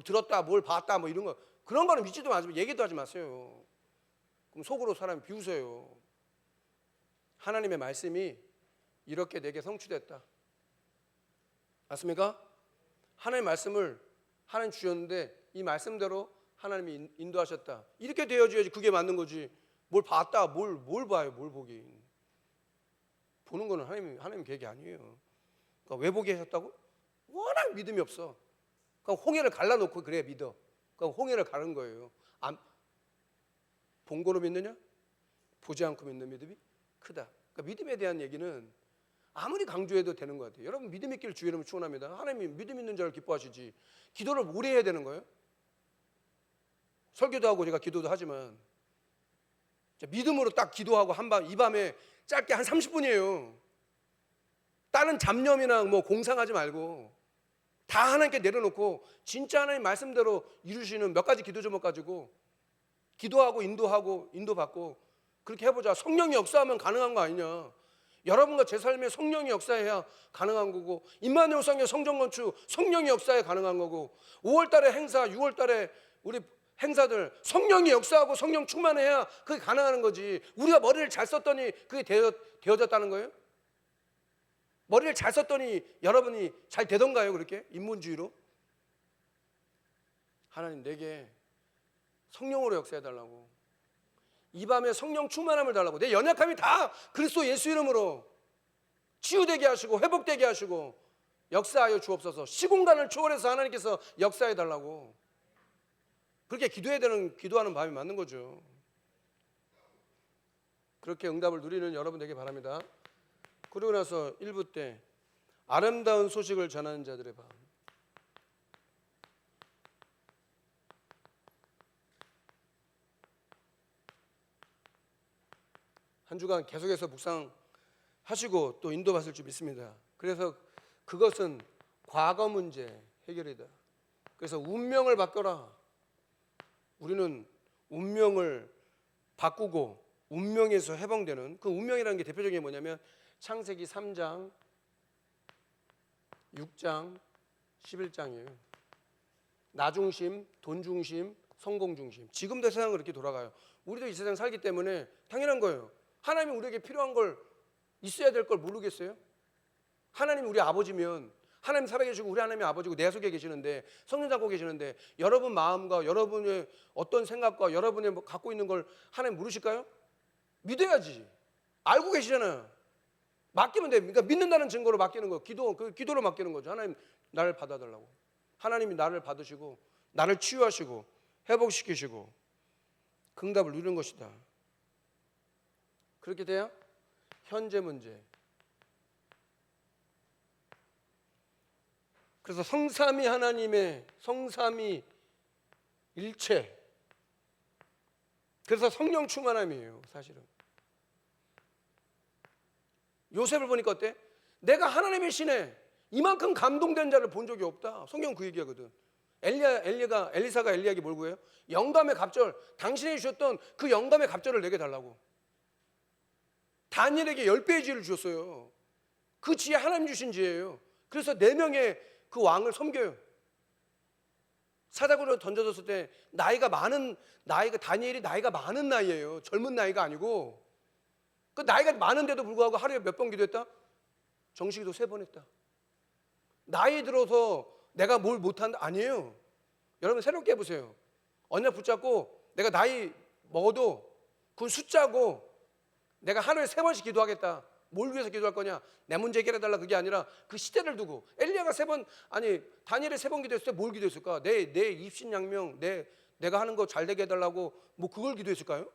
들었다, 뭘 봤다, 뭐 이런 거, 그런 거는 믿지도 마시고 얘기도 하지 마세요. 그럼 속으로 사람이 비웃어요. 하나님의 말씀이 이렇게 내게 성취됐다. 맞습니까? 하나님의 말씀을 하나님 주셨는데 이 말씀대로 하나님이 인도하셨다. 이렇게 되어줘야지 그게 맞는 거지. 뭘 봤다, 뭘 봐요, 뭘 보긴. 보는 거는 하나님 계획이 아니에요. 그러니까 왜 보게 하셨다고? 워낙 믿음이 없어. 그러니까 홍해를 갈라놓고 그래야 믿어. 그러니까 홍해를 가른 거예요. 본 거로 믿느냐? 보지 않고 믿는 믿음이 크다. 그러니까 믿음에 대한 얘기는 아무리 강조해도 되는 것 같아요. 여러분 믿음 있기를 주의 이름으로 축원합니다. 하나님이 믿음 있는 자를 기뻐하시지. 기도를 오래 해야 되는 거예요? 설교도 하고 제가 기도도 하지만 믿음으로 딱 기도하고 이 밤에 짧게 한 30분이에요. 다른 잡념이나 뭐 공상하지 말고 다 하나님께 내려놓고 진짜 하나님 말씀대로 이루시는 몇 가지 기도 제목 가지고 기도하고 인도받고 그렇게 해보자. 성령이 역사하면 가능한 거 아니냐. 여러분과 제 삶에 성령이 역사해야 가능한 거고, 임마누엘 성령 성전 건축 성령이 역사해 가능한 거고, 5월달에 행사, 6월달에 우리 행사들 성령이 역사하고 성령 충만해야 그게 가능한 거지. 우리가 머리를 잘 썼더니 그게 되어졌다는 거예요? 머리를 잘 썼더니 여러분이 잘 되던가요? 그렇게 인문주의로? 하나님 내게 성령으로 역사해달라고, 이 밤에 성령 충만함을 달라고, 내 연약함이 다 그리스도 예수 이름으로 치유되게 하시고 회복되게 하시고 역사하여 주옵소서. 시공간을 초월해서 하나님께서 역사해 달라고, 그렇게 기도하는 밤이 맞는 거죠. 그렇게 응답을 누리는 여러분 되길 바랍니다. 그러고 나서 1부 때 아름다운 소식을 전하는 자들의 밤. 한 주간 계속해서 묵상하시고 또 인도받을 줄 믿습니다. 그래서 그것은 과거 문제 해결이다. 그래서 운명을 바꿔라. 우리는 운명을 바꾸고 운명에서 해방되는, 그 운명이라는 게 대표적인 게 뭐냐면 창세기 3장, 6장, 11장이에요. 나 중심, 돈 중심, 성공 중심. 지금도 세상은 그렇게 돌아가요. 우리도 이 세상 살기 때문에 당연한 거예요. 하나님이 우리에게 필요한 걸, 있어야 될 걸 모르겠어요? 하나님이 우리 아버지면, 하나님 살아계시고 우리 하나님이 아버지고 내 속에 계시는데, 성령 잡고 계시는데 여러분 마음과 여러분의 어떤 생각과 여러분의 갖고 있는 걸 하나님 모르실까요? 믿어야지. 알고 계시잖아요. 맡기면 돼. 그러니까 믿는다는 증거로 맡기는 거, 기도로 맡기는 거죠. 하나님 나를 받아달라고. 하나님이 나를 받으시고 나를 치유하시고 회복시키시고 응답을 누리는 것이다. 그렇게 돼야 현재 문제. 그래서 성삼위 하나님의 성삼위 일체. 그래서 성령 충만함이에요, 사실은. 요셉을 보니까 어때? 내가 하나님의 신에 이만큼 감동된 자를 본 적이 없다. 성경 그 얘기하거든. 엘리사가 엘리야에게 뭘 구해요? 영감의 갑절, 당신이 주셨던 그 영감의 갑절을 내게 달라고. 다니엘에게 10배의 지혜를 주셨어요. 그 지혜 하나님 주신 지혜예요. 그래서 4명의 그 왕을 섬겨요. 사자굴로 던져졌을 때 다니엘이 나이가 많은 나이예요. 젊은 나이가 아니고. 그 나이가 많은데도 불구하고 하루에 몇 번 기도했다? 정식기도 3번 했다. 나이 들어서 내가 뭘 못한다? 아니에요. 여러분 새롭게 해보세요. 언약 붙잡고 내가 나이 먹어도 그건 숫자고, 내가 하루에 3번씩 기도하겠다. 뭘 위해서 기도할 거냐? 내 문제 해결해달라, 그게 아니라 그 시대를 두고. 엘리야가 다니엘이 3번 기도했을 때 뭘 기도했을까? 내 입신양명, 내가 하는 거 잘 되게 해달라고 뭐 그걸 기도했을까요?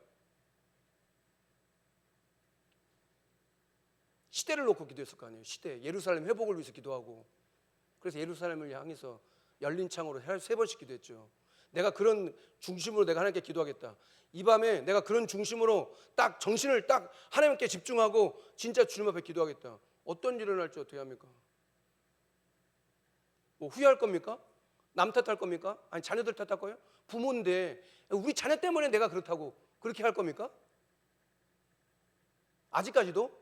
시대를 놓고 기도했을 거 아니에요. 시대, 예루살렘 회복을 위해서 기도하고. 그래서 예루살렘을 향해서 열린 창으로 3번씩 기도했죠. 내가 그런 중심으로 내가 하나님께 기도하겠다. 이 밤에 내가 그런 중심으로 딱 정신을 딱 하나님께 집중하고 진짜 주님 앞에 기도하겠다. 어떤 일이 일어날지 어떻게 합니까? 뭐 후회할 겁니까? 남 탓할 겁니까? 아니 자녀들 탓할 거예요? 부모인데 우리 자녀 때문에 내가 그렇다고 그렇게 할 겁니까? 아직까지도?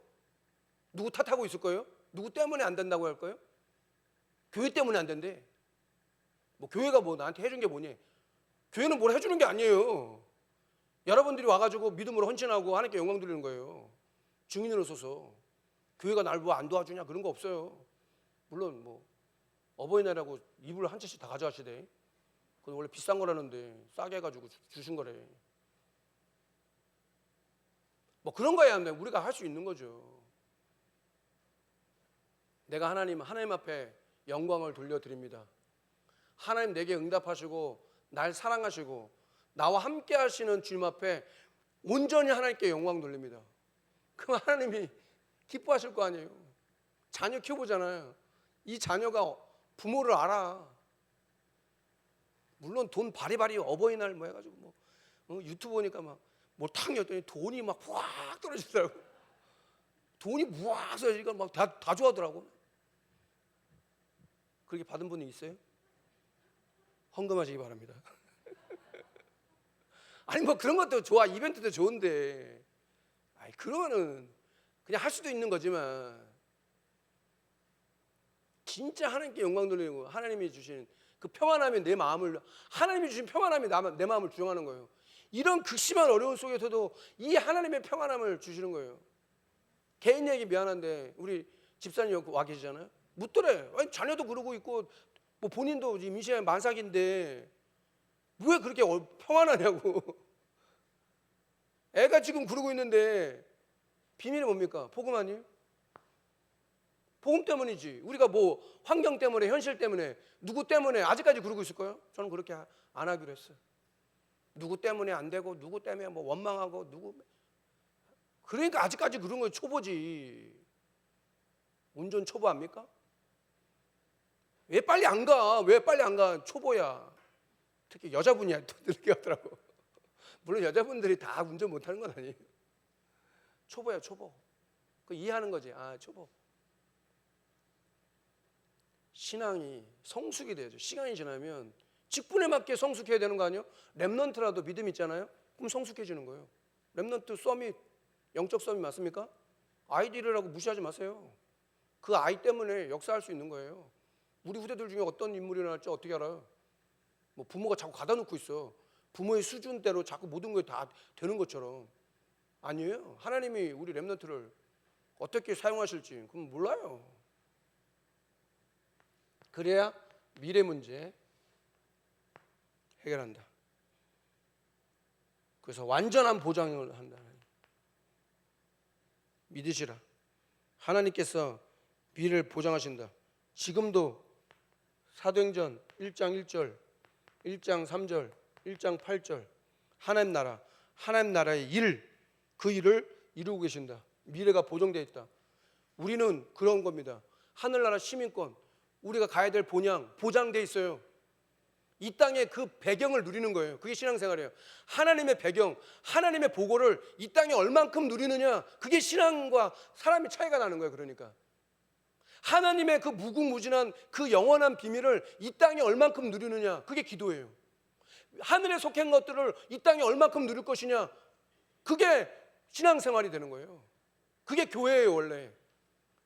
누구 탓하고 있을 거예요? 누구 때문에 안 된다고 할 거예요? 교회 때문에 안 된대. 뭐 교회가 뭐 나한테 해준 게 뭐니? 교회는 뭘 해주는 게 아니에요. 여러분들이 와가지고 믿음으로 헌신하고 하나님께 영광 드리는 거예요. 증인으로 서서. 교회가 날 뭐 안 도와주냐 그런 거 없어요. 물론 뭐 어버이날이라고 이불 한 채씩 다 가져가시대. 그건 원래 비싼 거라는데 싸게 해가지고 주신 거래. 뭐 그런 거야 우리가 할 수 있는 거죠. 내가 하나님 앞에 영광을 돌려드립니다. 하나님 내게 응답하시고 날 사랑하시고 나와 함께 하시는 주님 앞에 온전히 하나님께 영광 돌립니다. 그럼 하나님이 기뻐하실 거 아니에요. 자녀 키워보잖아요. 이 자녀가 부모를 알아. 물론 돈 바리바리 어버이날 뭐 해가지고 유튜브 보니까 막 뭘 탕이었더니 돈이 막 확 떨어지더라고. 돈이 무악 쏟아지니까 막 다 좋아하더라고. 그렇게 받은 분이 있어요? 헌금하시기 바랍니다. 아니 뭐 그런 것도 좋아, 이벤트도 좋은데, 아니 그러면은 그냥 할 수도 있는 거지만 진짜 하나님께 영광 돌리고 하나님이 주신 그 평안함이 내 마음을, 하나님이 주신 평안함이 내 마음을 주장하는 거예요. 이런 극심한 어려움 속에서도 이 하나님의 평안함을 주시는 거예요. 개인 얘기 미안한데 우리 집사님 와 계시잖아요. 묻더래. 아니, 자녀도 그러고 있고 뭐 본인도 지금 임신한 만삭인데 왜 그렇게 평안하냐고. 애가 지금 그러고 있는데 비밀이 뭡니까? 복음 아니에요? 복음 때문이지. 우리가 뭐 환경 때문에, 현실 때문에, 누구 때문에 아직까지 그러고 있을까요? 저는 그렇게 안 하기로 했어요. 누구 때문에 안 되고, 누구 때문에 뭐 원망하고, 누구, 그러니까 아직까지 그런 거 초보지. 온전 초보 아닙니까? 왜 빨리 안 가? 왜 빨리 안 가? 초보야. 특히 여자분이야 또 그렇게 하더라고. 물론 여자분들이 다 운전 못하는 건 아니에요. 초보야, 초보. 그 이해하는 거지. 아, 초보. 신앙이 성숙이 돼야죠. 시간이 지나면 직분에 맞게 성숙해야 되는 거 아니에요? 렘넌트라도 믿음 있잖아요. 그럼 성숙해지는 거예요. 렘넌트 서밋, 영적 서밋 맞습니까? 아이들이라고 무시하지 마세요. 그 아이 때문에 역사할 수 있는 거예요. 우리 후대들 중에 어떤 인물이 일어날지 어떻게 알아요? 뭐 부모가 자꾸 가다 놓고 있어. 부모의 수준대로 자꾸 모든 게 다 되는 것처럼. 아니에요. 하나님이 우리 렘넌트를 어떻게 사용하실지 그건 몰라요. 그래야 미래 문제 해결한다. 그래서 완전한 보장을 한다. 믿으시라. 하나님께서 미래를 보장하신다. 지금도 사도행전 1장 1절, 1장 3절, 1장 8절 하나님 나라의 일, 그 일을 이루고 계신다. 미래가 보장되어 있다. 우리는 그런 겁니다. 하늘나라 시민권, 우리가 가야 될 본향 보장돼 있어요. 이 땅의 그 배경을 누리는 거예요. 그게 신앙생활이에요. 하나님의 배경, 하나님의 보고를 이 땅에 얼만큼 누리느냐, 그게 신앙과 사람의 차이가 나는 거예요. 그러니까 하나님의 그 무궁무진한 그 영원한 비밀을 이 땅에 얼만큼 누리느냐, 그게 기도예요. 하늘에 속한 것들을 이 땅에 얼만큼 누릴 것이냐, 그게 신앙생활이 되는 거예요. 그게 교회예요. 원래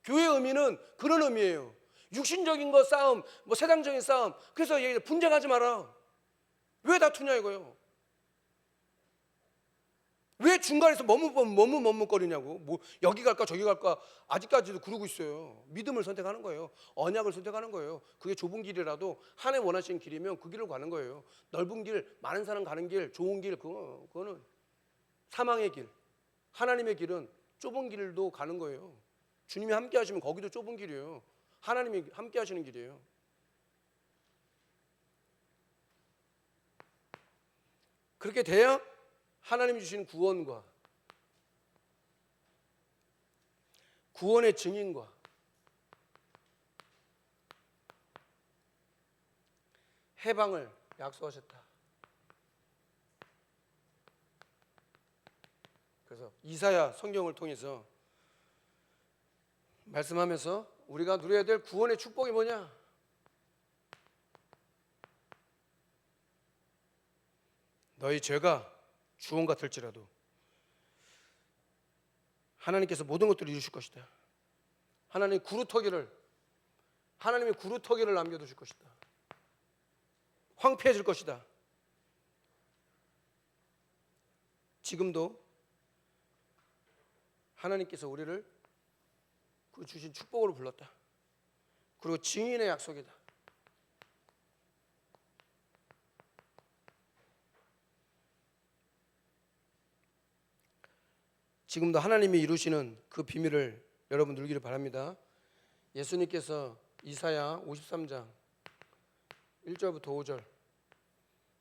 교회의 의미는 그런 의미예요. 육신적인 거 싸움, 뭐 세상적인 싸움. 그래서 분쟁하지 마라. 왜 다투냐 이거요. 왜 중간에서 머뭇거리냐고. 뭐 여기 갈까 저기 갈까. 아직까지도 그러고 있어요. 믿음을 선택하는 거예요. 언약을 선택하는 거예요. 그게 좁은 길이라도 하나님 원하시는 길이면 그 길을 가는 거예요. 넓은 길, 많은 사람 가는 길, 좋은 길, 그거는 사망의 길. 하나님의 길은 좁은 길도 가는 거예요. 주님이 함께 하시면 거기도 좁은 길이에요. 하나님이 함께 하시는 길이에요. 그렇게 돼야 하나님이 주시는 구원과 구원의 증인과 해방을 약속하셨다. 그래서 이사야 성경을 통해서 말씀하면서 우리가 누려야 될 구원의 축복이 뭐냐? 너희 죄가 주홍 같을지라도 하나님께서 모든 것들을 이루실 것이다. 하나님이 구루터기를 남겨두실 것이다. 황폐해질 것이다. 지금도 하나님께서 우리를 그 주신 축복으로 불렀다. 그리고 증인의 약속이다. 지금도 하나님이 이루시는 그 비밀을 여러분 누리기를 바랍니다. 예수님께서 이사야 53장 1절부터 5절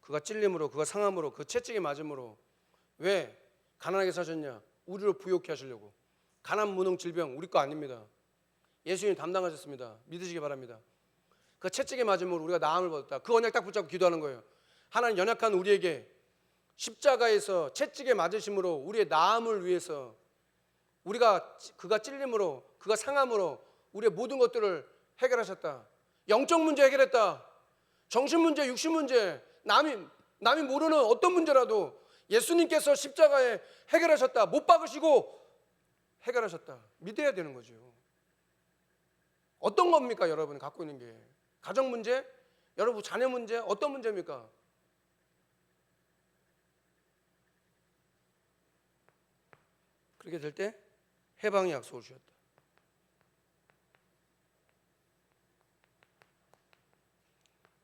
그가 찔림으로 그가 상함으로 그 채찍에 맞음으로 왜 가난하게 사셨냐? 우리를 부욕케 하시려고. 가난 무능 질병 우리 거 아닙니다. 예수님 담당하셨습니다. 믿으시기 바랍니다. 그 채찍에 맞음으로 우리가 나음을 받았다. 그 언약 딱 붙잡고 기도하는 거예요. 하나님 연약한 우리에게 십자가에서 채찍에 맞으심으로 우리의 나음을 위해서 그가 찔림으로 그가 상함으로 우리의 모든 것들을 해결하셨다. 영적 문제 해결했다. 정신 문제, 육신 문제, 남이 모르는 어떤 문제라도 예수님께서 십자가에 해결하셨다. 못 박으시고 해결하셨다. 믿어야 되는 거죠. 어떤 겁니까, 여러분이 갖고 있는 게? 가정 문제? 여러분 자녀 문제? 어떤 문제입니까? 그렇게 될 때 해방의 약속을 주셨다.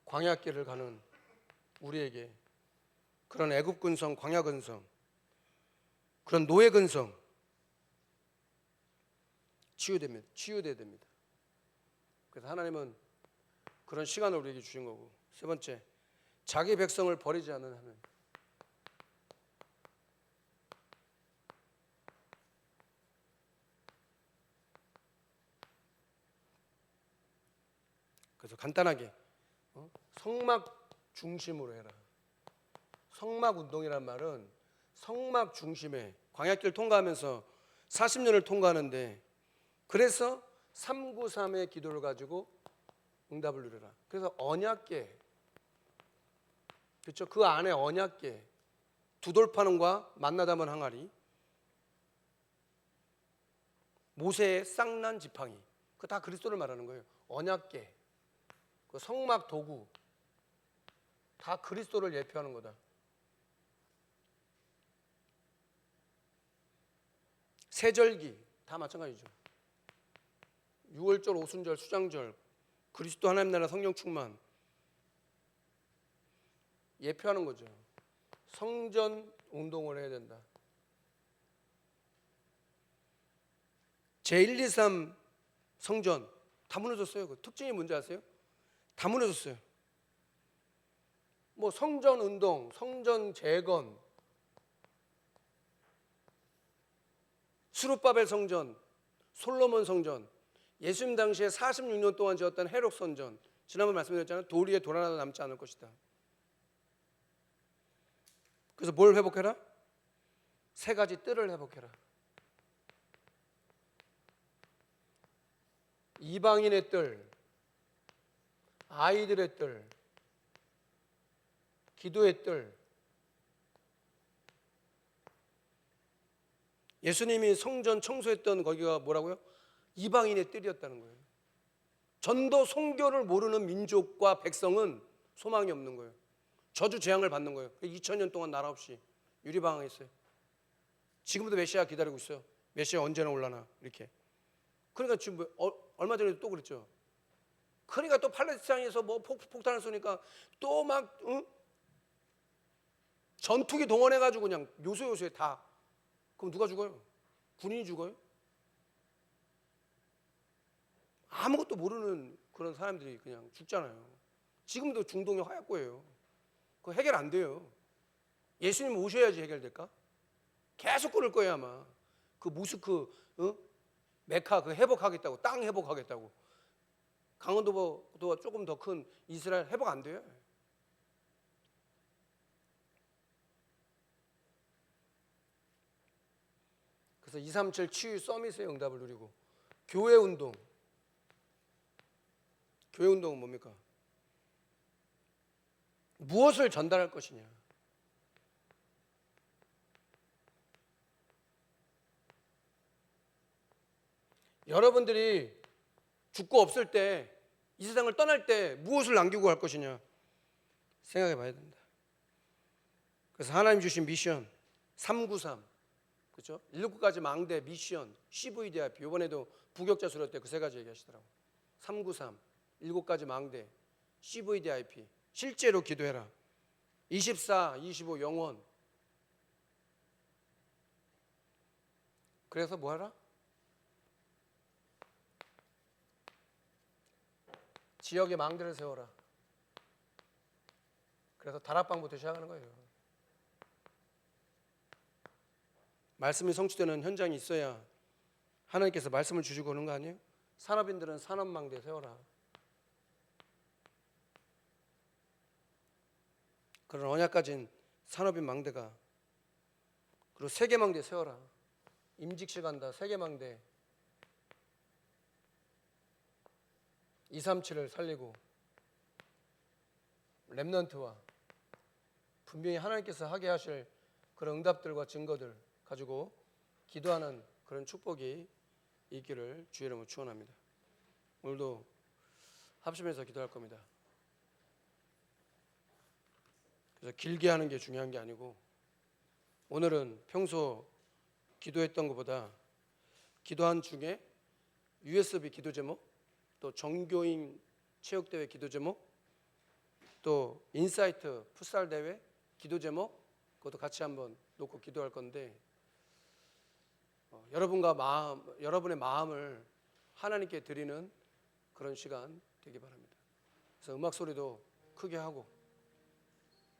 광야길을 가는 우리에게 그런 애굽 근성, 광야 근성, 그런 노예 근성 치유돼야 됩니다. 그래서 하나님은 그런 시간을 우리에게 주신 거고, 세 번째, 자기 백성을 버리지 않는 하나님. 그래서 간단하게 성막 중심으로 해라. 성막 운동이란 말은 성막 중심에 광야길 통과하면서 40년을 통과하는데, 그래서 393의 기도를 가지고 응답을 누려라. 그래서 언약궤, 그렇죠? 그 안에 언약궤, 두 돌파는과 만나다만 항아리, 모세의 쌍난 지팡이, 그 다 그리스도를 말하는 거예요. 언약궤, 그 성막 도구, 다 그리스도를 예표하는 거다. 세절기 다 마찬가지죠. 유월절, 오순절, 수장절, 그리스도 하나님 나라 성령 충만 예표하는 거죠. 성전 운동을 해야 된다. 제1, 2, 3 성전 다 무너졌어요. 그 특징이 뭔지 아세요? 다 무너졌어요. 뭐 성전 운동, 성전 재건, 스룹바벨 성전, 솔로몬 성전, 예수님 당시에 46년 동안 지었던 헤롯 성전, 지난번 말씀드렸잖아요. 돌 위에 돌 하나도 남지 않을 것이다. 그래서 뭘 회복해라? 세 가지 뜰을 회복해라. 이방인의 뜰, 아이들의 뜰, 기도의 뜰. 예수님이 성전 청소했던 거기가 뭐라고요? 이방인의 뜰이었다는 거예요. 전도 선교를 모르는 민족과 백성은 소망이 없는 거예요. 저주 재앙을 받는 거예요. 2000년 동안 나라 없이 유리방황했어요. 지금도 메시아 기다리고 있어요. 메시아 언제나 올라나 이렇게. 그러니까 지금 얼마 전에도 또 그랬죠. 그러니까 또 팔레스타인에서 뭐 폭탄을 쏘니까 또 막 전투기 동원해가지고 그냥 요소요소에 다. 그럼 누가 죽어요? 군인이 죽어요? 아무것도 모르는 그런 사람들이 그냥 죽잖아요. 지금도 중동이 화약고예요. 그거 해결 안 돼요. 예수님 오셔야지 해결될까? 계속 그럴 거예요 아마. 그 모스크, 메카 그 회복하겠다고, 땅 회복하겠다고. 강원도보다 조금 더 큰 이스라엘 회복 안 돼요. 그래서 237 치유 서밋의 응답을 누리고, 교회 운동. 교회 운동은 뭡니까? 무엇을 전달할 것이냐. 여러분들이 죽고 없을 때, 이 세상을 떠날 때 무엇을 남기고 갈 것이냐 생각해 봐야 된다. 그래서 하나님 주신 미션 393, 그렇죠? 7가지 망대 미션 CVDIP. 이번에도 부격자 수료 때 그 세 가지 얘기하시더라고. 393, 7가지 망대 CVDIP. 실제로 기도해라. 24, 25 영원. 그래서 뭐 하라? 지역의 망대를 세워라. 그래서 다락방부터 시작하는 거예요. 말씀이 성취되는 현장이 있어야 하나님께서 말씀을 주시고 오는 거 아니에요? 산업인들은 산업망대 세워라. 그런 언약 가진 산업인 망대가. 그리고 세계망대 세워라. 임직실 간다. 세계망대. 237을 살리고 렘넌트와 분명히 하나님께서 하게 하실 그런 응답들과 증거들 가지고 기도하는 그런 축복이 있기를 주의 이름으로 축원합니다. 오늘도 합심해서 기도할 겁니다. 그래서 길게 하는 게 중요한 게 아니고 오늘은 평소 기도했던 것보다 기도한 중에 USB 기도 제목, 또 정교인 체육대회 기도 제목, 또 인사이트 풋살 대회 기도 제목, 그것도 같이 한번 놓고 기도할 건데 여러분의 마음을 하나님께 드리는 그런 시간 되기 바랍니다. 그래서 음악 소리도 크게 하고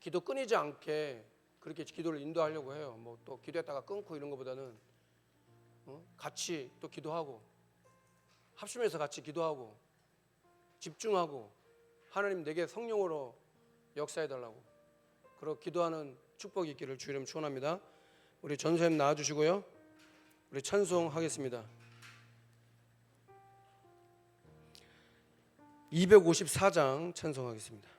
기도 끊이지 않게 그렇게 기도를 인도하려고 해요. 뭐 또 기도했다가 끊고 이런 것보다는 같이 또 기도하고 합심해서 같이 기도하고 집중하고 하나님 내게 성령으로 역사해달라고 그렇게 기도하는 축복이 있기를 주의 이름 축원합니다. 우리 전사님 나와주시고요. 우리 찬송하겠습니다. 254장 찬송하겠습니다.